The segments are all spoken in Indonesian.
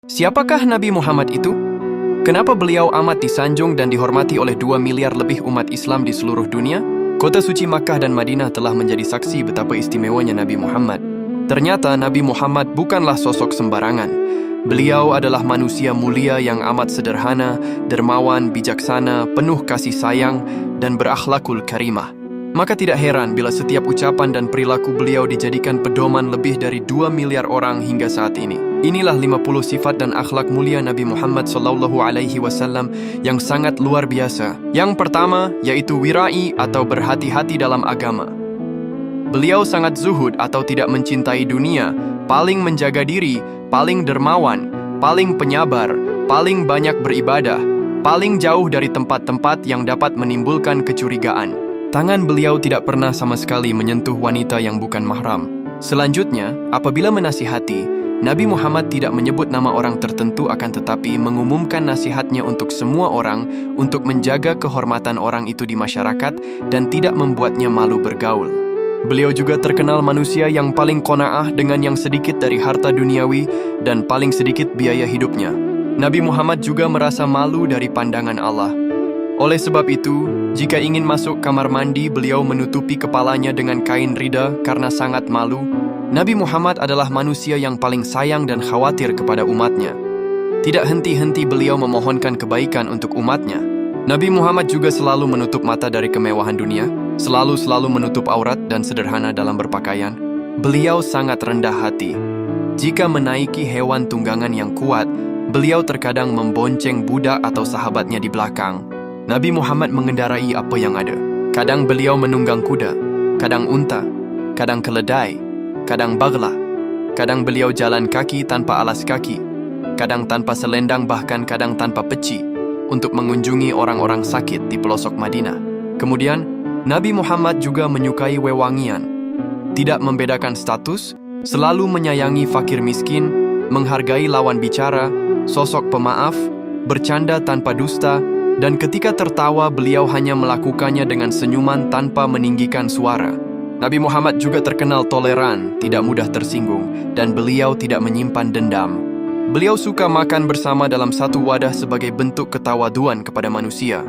Siapakah Nabi Muhammad itu? Kenapa beliau amat disanjung dan dihormati oleh 2 miliar lebih umat Islam di seluruh dunia? Kota suci Makkah dan Madinah telah menjadi saksi betapa istimewanya Nabi Muhammad. Ternyata Nabi Muhammad bukanlah sosok sembarangan. Beliau adalah manusia mulia yang amat sederhana, dermawan, bijaksana, penuh kasih sayang, dan berakhlakul karimah. Maka tidak heran bila setiap ucapan dan perilaku beliau dijadikan pedoman lebih dari 2 miliar orang hingga saat ini. Inilah 50 sifat dan akhlak mulia Nabi Muhammad SAW yang sangat luar biasa. Yang pertama yaitu wirai atau berhati-hati dalam agama. Beliau sangat zuhud atau tidak mencintai dunia, paling menjaga diri, paling dermawan, paling penyabar, paling banyak beribadah, paling jauh dari tempat-tempat yang dapat menimbulkan kecurigaan. Tangan beliau tidak pernah sama sekali menyentuh wanita yang bukan mahram. Selanjutnya, apabila menasihati, Nabi Muhammad tidak menyebut nama orang tertentu akan tetapi mengumumkan nasihatnya untuk semua orang untuk menjaga kehormatan orang itu di masyarakat dan tidak membuatnya malu bergaul. Beliau juga terkenal manusia yang paling qanaah dengan yang sedikit dari harta duniawi dan paling sedikit biaya hidupnya. Nabi Muhammad juga merasa malu dari pandangan Allah. Oleh sebab itu, jika ingin masuk kamar mandi, beliau menutupi kepalanya dengan kain rida karena sangat malu. Nabi Muhammad adalah manusia yang paling sayang dan khawatir kepada umatnya. Tidak henti-henti beliau memohonkan kebaikan untuk umatnya. Nabi Muhammad juga selalu menutup mata dari kemewahan dunia, selalu menutup aurat dan sederhana dalam berpakaian. Beliau sangat rendah hati. Jika menaiki hewan tunggangan yang kuat, beliau terkadang membonceng budak atau sahabatnya di belakang. Nabi Muhammad mengendarai apa yang ada. Kadang beliau menunggang kuda, kadang unta, kadang keledai, kadang bagla. Kadang beliau jalan kaki tanpa alas kaki, kadang tanpa selendang bahkan kadang tanpa peci untuk mengunjungi orang-orang sakit di pelosok Madinah. Kemudian, Nabi Muhammad juga menyukai wewangian. Tidak membedakan status, selalu menyayangi fakir miskin, menghargai lawan bicara, sosok pemaaf, bercanda tanpa dusta, dan ketika tertawa beliau hanya melakukannya dengan senyuman tanpa meninggikan suara. Nabi Muhammad juga terkenal toleran, tidak mudah tersinggung, dan beliau tidak menyimpan dendam. Beliau suka makan bersama dalam satu wadah sebagai bentuk ketawaduan kepada manusia.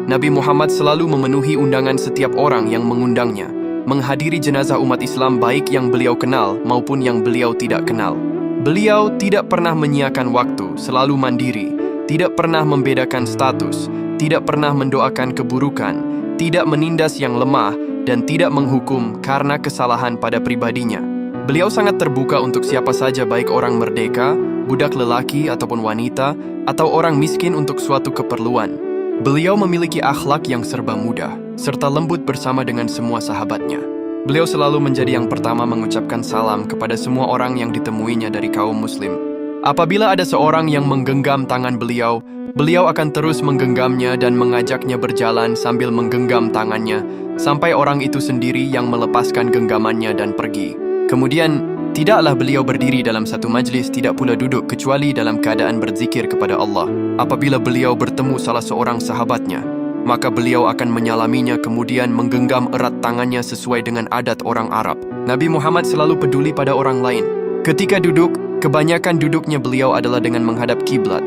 Nabi Muhammad selalu memenuhi undangan setiap orang yang mengundangnya, menghadiri jenazah umat Islam baik yang beliau kenal maupun yang beliau tidak kenal. Beliau tidak pernah menyiakan waktu, selalu mandiri, tidak pernah membedakan status, tidak pernah mendoakan keburukan, tidak menindas yang lemah, dan tidak menghukum karena kesalahan pada pribadinya. Beliau sangat terbuka untuk siapa saja baik orang merdeka, budak lelaki ataupun wanita, atau orang miskin untuk suatu keperluan. Beliau memiliki akhlak yang serba mudah, serta lembut bersama dengan semua sahabatnya. Beliau selalu menjadi yang pertama mengucapkan salam kepada semua orang yang ditemuinya dari kaum muslim. Apabila ada seorang yang menggenggam tangan beliau, beliau akan terus menggenggamnya dan mengajaknya berjalan sambil menggenggam tangannya, sampai orang itu sendiri yang melepaskan genggamannya dan pergi. Kemudian, tidaklah beliau berdiri dalam satu majlis, tidak pula duduk kecuali dalam keadaan berzikir kepada Allah. Apabila beliau bertemu salah seorang sahabatnya, maka beliau akan menyalaminya kemudian menggenggam erat tangannya sesuai dengan adat orang Arab. Nabi Muhammad selalu peduli pada orang lain. Ketika duduk, kebanyakan duduknya beliau adalah dengan menghadap kiblat.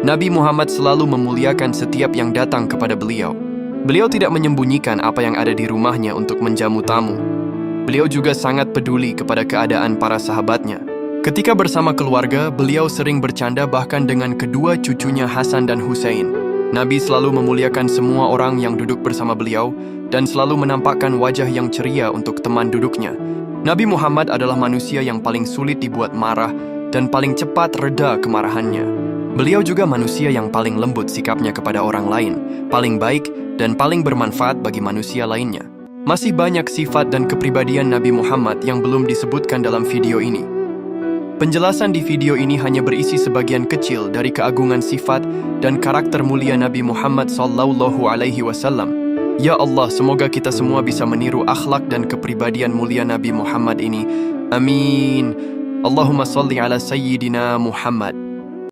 Nabi Muhammad selalu memuliakan setiap yang datang kepada beliau. Beliau tidak menyembunyikan apa yang ada di rumahnya untuk menjamu tamu. Beliau juga sangat peduli kepada keadaan para sahabatnya. Ketika bersama keluarga, beliau sering bercanda bahkan dengan kedua cucunya Hasan dan Hussein. Nabi selalu memuliakan semua orang yang duduk bersama beliau dan selalu menampakkan wajah yang ceria untuk teman duduknya. Nabi Muhammad adalah manusia yang paling sulit dibuat marah dan paling cepat reda kemarahannya. Beliau juga manusia yang paling lembut sikapnya kepada orang lain, paling baik dan paling bermanfaat bagi manusia lainnya. Masih banyak sifat dan kepribadian Nabi Muhammad yang belum disebutkan dalam video ini. Penjelasan di video ini hanya berisi sebagian kecil dari keagungan sifat dan karakter mulia Nabi Muhammad SAW. Ya Allah, semoga kita semua bisa meniru akhlak dan kepribadian mulia Nabi Muhammad ini. Amin. Allahumma salli ala Sayyidina Muhammad.